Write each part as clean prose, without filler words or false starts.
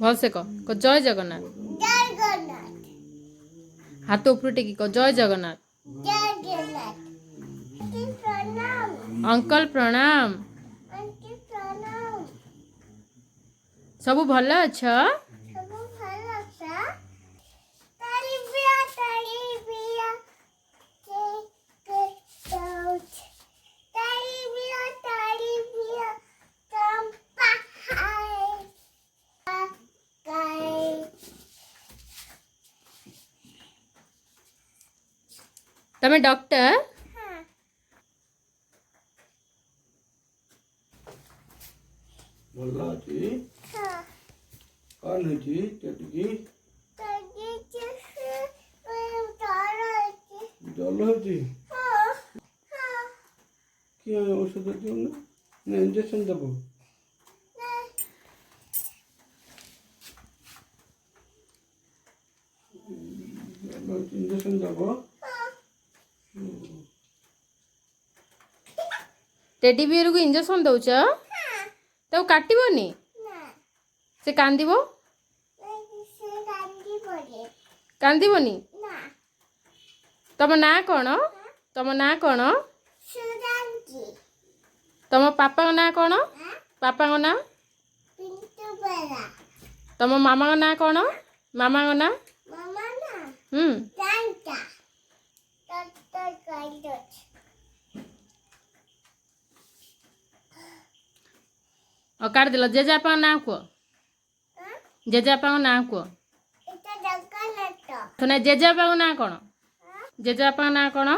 भल से कह जय जगन्नाथ। हाथ ऊपर टेकी कह जय जगन्नाथ। अंकल प्रणाम। सबू भल अच्छ। तमें डॉक्टर बोला जी कौन है जी टेटकी जल है जी क्या औषध दियो ना इंजेक्शन देबो इंजेक्शन देबो टेडी बियर को इंजेक्शन दौच तो काटबनी से कांदीबो कांदीबनी तम ना कौन तम ना कौन तम पापा ना कौन पापा ना तम मामा ना कौन मामा ना और काट दिल जेजेपा ना कह जेजेपा ना कह सुना जेजेपा ना कौन जेजेपा ना कौन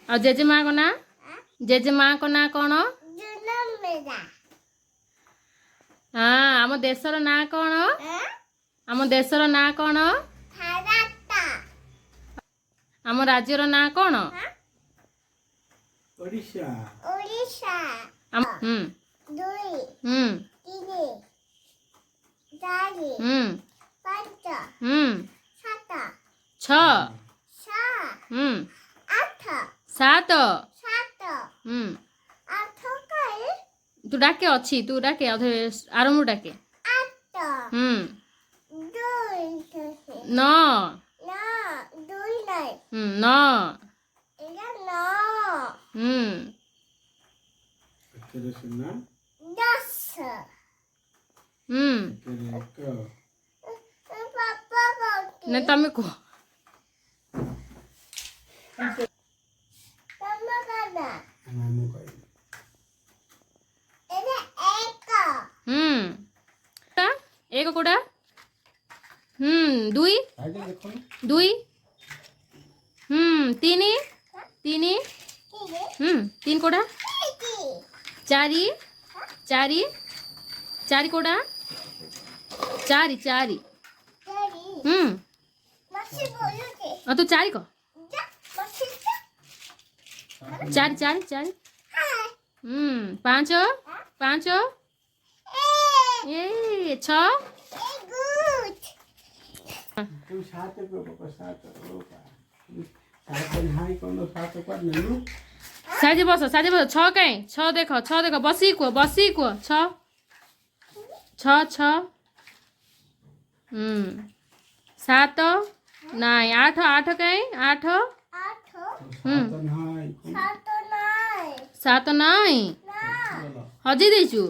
और जेजेमा को ना जेजेमा को ना कौन हाँ आम देशर ना कौन आम देशर ना कौन आम राज्यर ना कौन ओडिशा सात तू डाके अच्छी तू डाके आरंभ डाके नौ नौ तेरे सुना नहीं तमें को एक कोड़ा दुई दुई तीन तीन तीन कोड़ा चारी चारी चारी कोड़ा चारी चारी तू चारी को चारी चारी चारी पाँच पाँच ए छ तू साथ को साथ हाई कोन साथ कर नेलु साजे बस छ कहीं छ देख बसी को छ छ छ सात नाई आठ आठ कहीं आठ सात नाई हजी देचु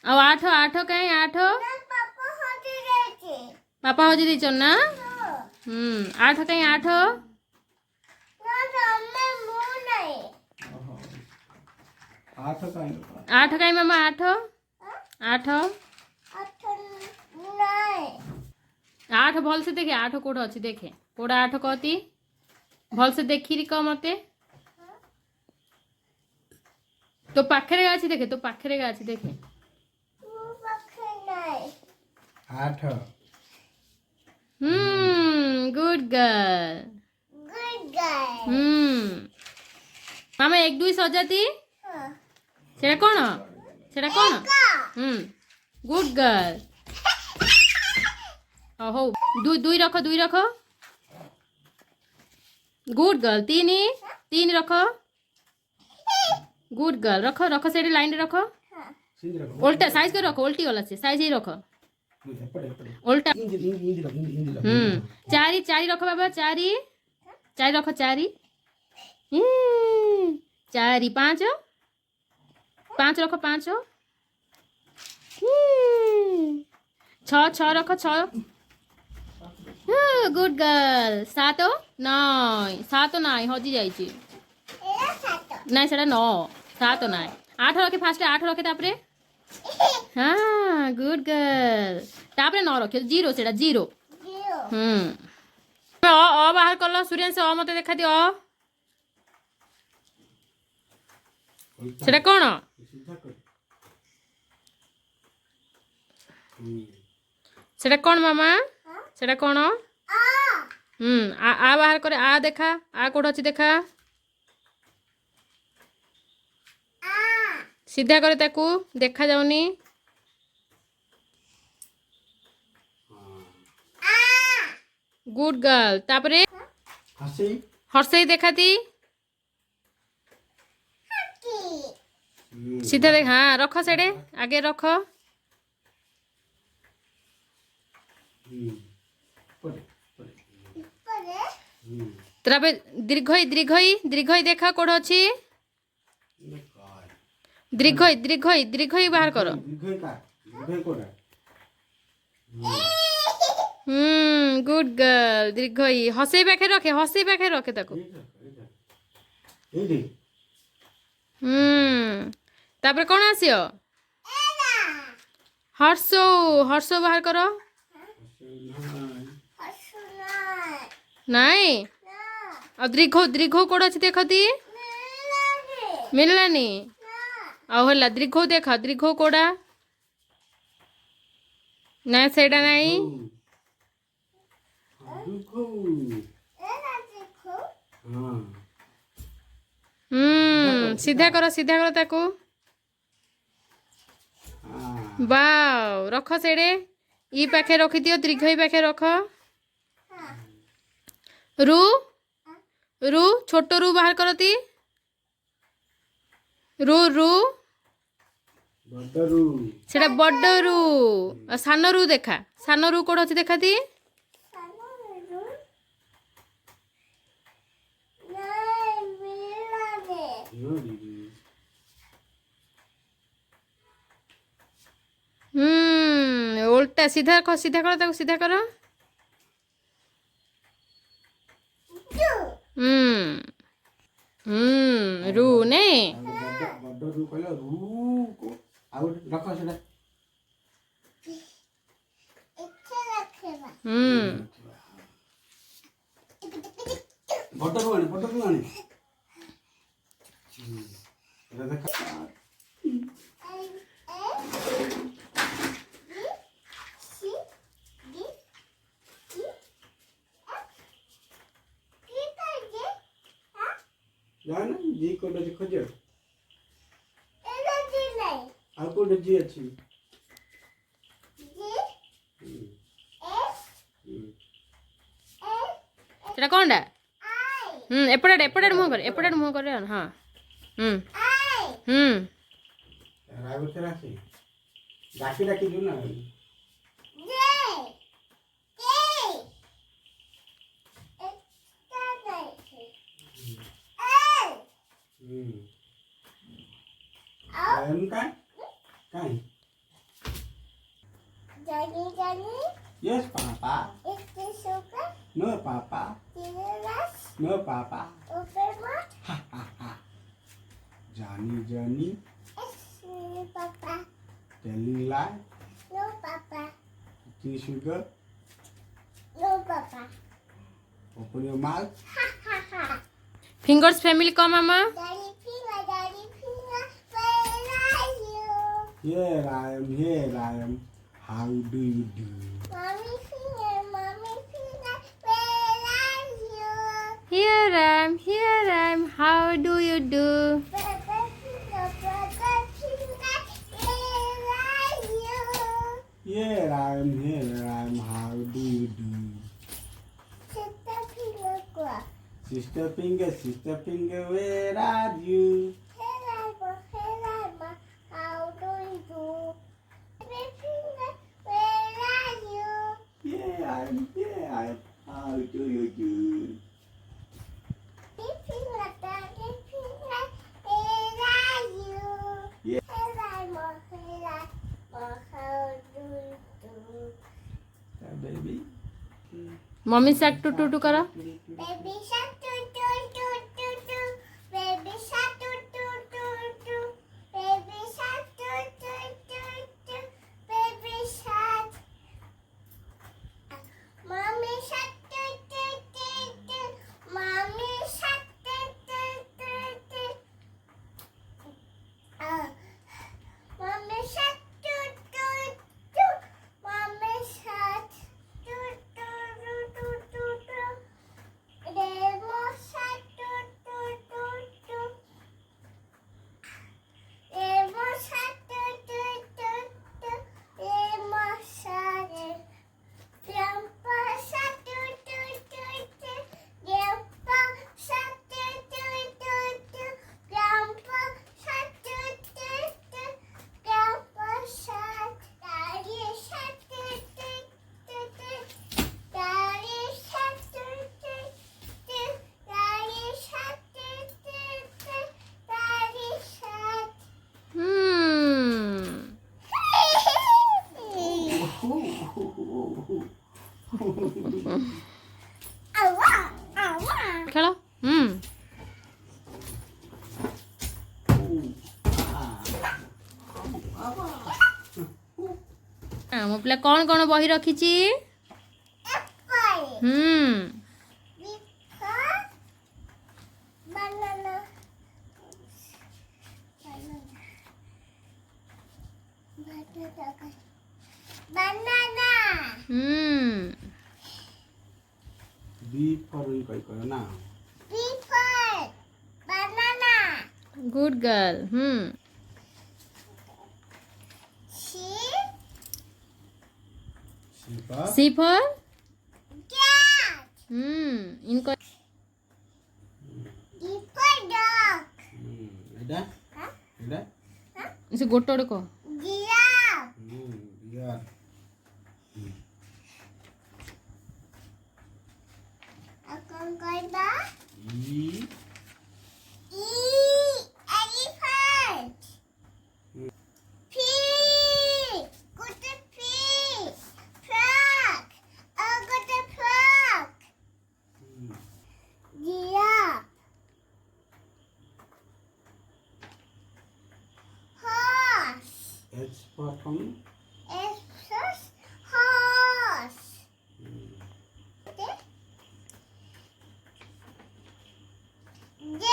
अब आठ आठ कहीं आठ पापा हजी देच ना आठ कहीं आठ आठ कहीं मामा आठ आठ आठ भल से देखे आठ कोड़ अच्छी देखे कोड़ा आठ कहती भल से देखी कह मते तो पाखरे अच्छी देखे तो पाखरे अच्छी देखे आठ गुड गर्ल मामा एक दुई सजाती सेटा कौन गुड गर्ल हो दुई रख गुड गर्ल तीन तीन रख गुड गर्ल रख से लाइन रख ସିନ୍ଦି ରଖ उल्टा साइज कर रख उल्टी वाला से साइज ही रख उल्टा ଇନ୍ଦି ରଖ चारी चारी रख बाबा चारी चारी रख चारी चारी पाँच पाँच रख पाँच छ छ रख छ गुड गर्ल सात नाई सात नाई हजी जाइए नाई सेटा नौ सात नाई आठ रखे फास्ट आठ रखे तापरे हाँ गुड गर्ल तापरे नौ रखे जीरो सेटा जीरो अ बाहर कर लो सूर्यांश अ मत देखा दियो सेटा कौन सेटा कौन मामा सेटा कौन आ बाहर करे आ देखा आ कोड अच्छी देखा सीधा करे ताकू देखा जाउनी गुड गर्ल तापरे हर्षई देखाती सीधा देख हाँ रख सेडे आगे रख तापरे दीर्घई दीर्घई दीर्घई देखा कोड अच्छी दीर्घई दीर्घई दीर्घई बाहर कर गुड गर्ल दीर्घई हसई पाखे रखे ताको तापर कौन आसियो हर्षो हर्षो बाहर कर नाई और दीर्घ दीर्घ कोड अच्छी देखती मिललानी आला दीर्घ देख दीर्घ कोड़ा ना सेटा नहीं सीधा करो ताको वाव रख सेडे ई पाखे रखी दियो दीर्घ ई पाखे रख रू रू छोट रू बाहर करती रू रू सेटा बड़ रू सान रू देखा सान रू कोड अच्छी देखा दी उल्टा सीधा करो ताको सीधा करो रू ने रू कहला रू को आउ रख सेटा बड़ रू आनी एटा देख जाना जी कोड खोज आ कोड जी अच्छी सेटा कोनडा एपटे मुंह कर हां रागो तेरा से डाकी जो ना Kan? Johnny? Yes, Papa. Is this sugar? No, Papa. Yes. No, Papa. Open what? Ha ha ha. Johnny. Yes, Papa. Telling lie. No, Papa. Eating sugar. No, Papa. Open your mouth. Ha ha ha. Fingers family को मामा Daddy finger, where are you? Here I am. How do you do? Mommy finger, where are you? here I am how do you do Brother finger, where are you? Here I am. How do you do? Sister finger, Sister finger, where are you? here I am, how do you do? baby. Mummy shark doo doo doo करो Baby shark do do do do do. Baby shark do do do do. Baby shark do do do do. Baby shark. Mommy shark do do do do. Mommy shark do do do do. Mommy shark do do do. Mommy shark do do do do do do. Remo shark do do do do. Remo shark do do do do. Remo shark. Grandpa shark do do do do. Grandpa shark do do do do. Grandpa shark do do do. Grandpa shark. Daddy shark do do do do. Daddy shark do do do. Daddy shark do do do. Daddy shark. Awa, awa. खेलो ମୋ ପିଲା କଣ କଣ ବହି ରଖିଛି Apple. Because banana. Banana. B for कही करो ना. Because banana. Good girl Sheep. C for Cat. इनको D for dog. एडा Huh? एडा इसे गोटे गोटे कह Giraffe. यार Akan kaiba. E E. Elephant. P. Got the P. Frog. I got the frog. Giraffe. Horse. H for from S for horse. Okay. J.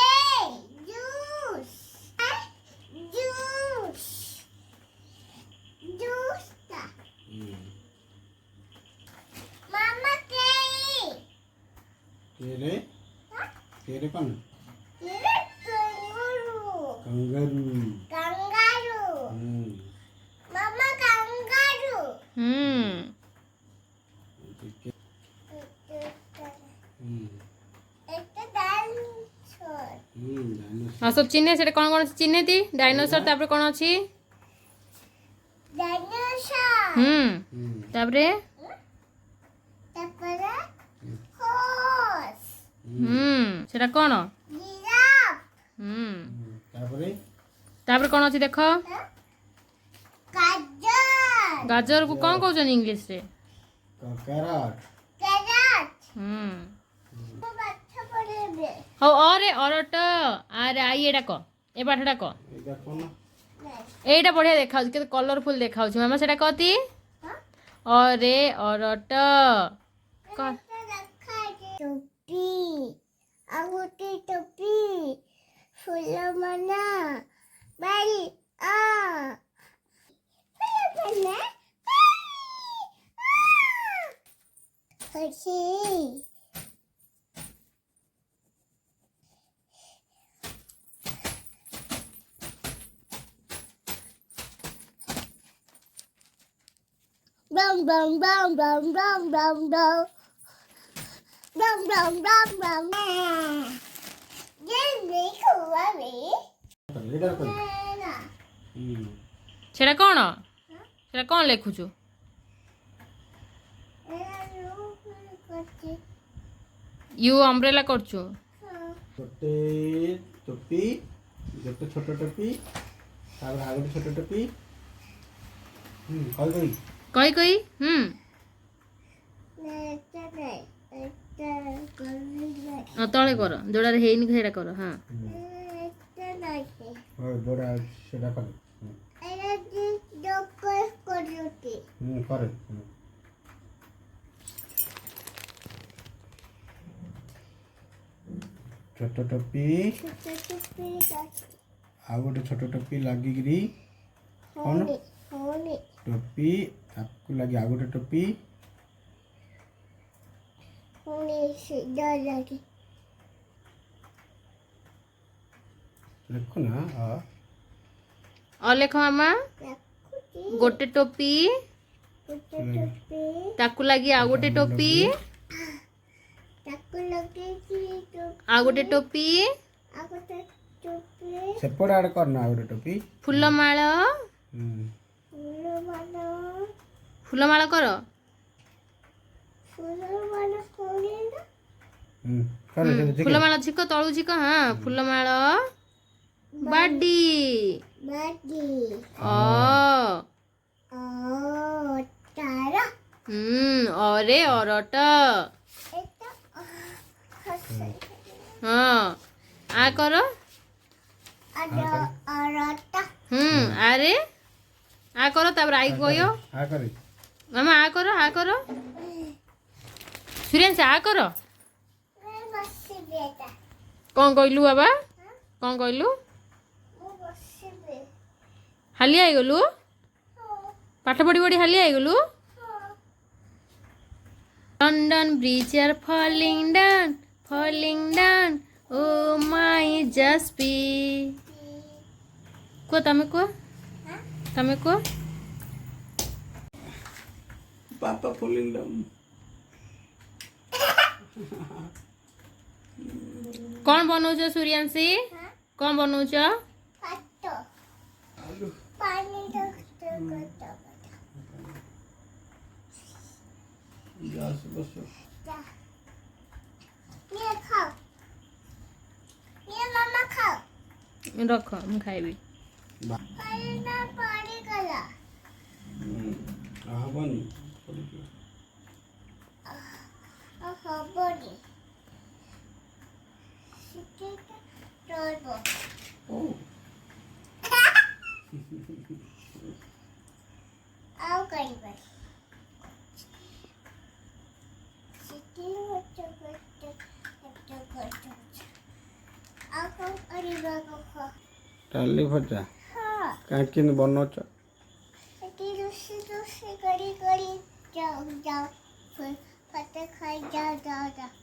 Juice. Juice. Juice. Mama Kay. केरे केरे कौन Ini kangaroo. Kangaroo Kangaroo. Mama kangaroo. ठीक है Itu dinosaur. Dinosaur हाँ सब चिन्ह से कौन कौन चिन्ह थी डायनोसर तापर कौन अच्छी Dinosaur. तापरे Tapara horse. सेटा कौन Giraffe. तापरे तापर कौन अच्छी देख Gajar. गाजर को कौन कहते इंग्लिश रे कैरट Carrot. हम्म बाच्छा पड़ेबे. हो अरे अरट अरे आई एटा क ए पाठटा क एटा कौन एटा बढ़िया देखाउ के कलरफुल देखाउ मामा सेटा कथी अरे अरट क टोपी. आगुटी टोपी. फुलमना. बारी. फुलमना. हसी. Dum dum dum dum dum dum dum. Dum dum dum dum. ये देखो अभी. एटा कौन ना. सेटा कौन सेटा कौन लेखुछु यू अम्ब्रेला करछु छोटे टोपी गोटे छोट टोपी तापर आ गोटे छोट टोपी कई कई कई कई ତଳେ କର ଯୋଉଟାରେ ହେଇନି ସେଇଟା କର ହଁ जोड़ा सेटा कर करे छोट टोपी आ गोटे छोट टोपी लागिकी कौन टोपी आपको लगे आ गोटे टोपी देखो ना और लेख मामा गोटे टोपी ताकू लगी आ गोटे टोपी आ गोटे टोपी सेपट आड़ करना आ गोटे टोपी फूलमाଳ फूलमाଳ कर फूलमाଳ झिक तळू झिक हाँ फूलमाळ बाडी अरे अरट हाँ आ कर अरे आ कर तापर आई कयो आ करे मामा आ कर सुरेन से आ कर कौन कहलु बाबा कौन कहलु हालिया गलु पाठ पढ़ी पढ़ी हालिया गलु London bridge are falling down oh my जस्पी को तमे को पापा फॉलिंग डाउन कौन बनौछ सूर्यांशी कौन बनौछ रख मैं खाइबी टाली भजा कहीं बनौच जाओ फटे खाई जाओ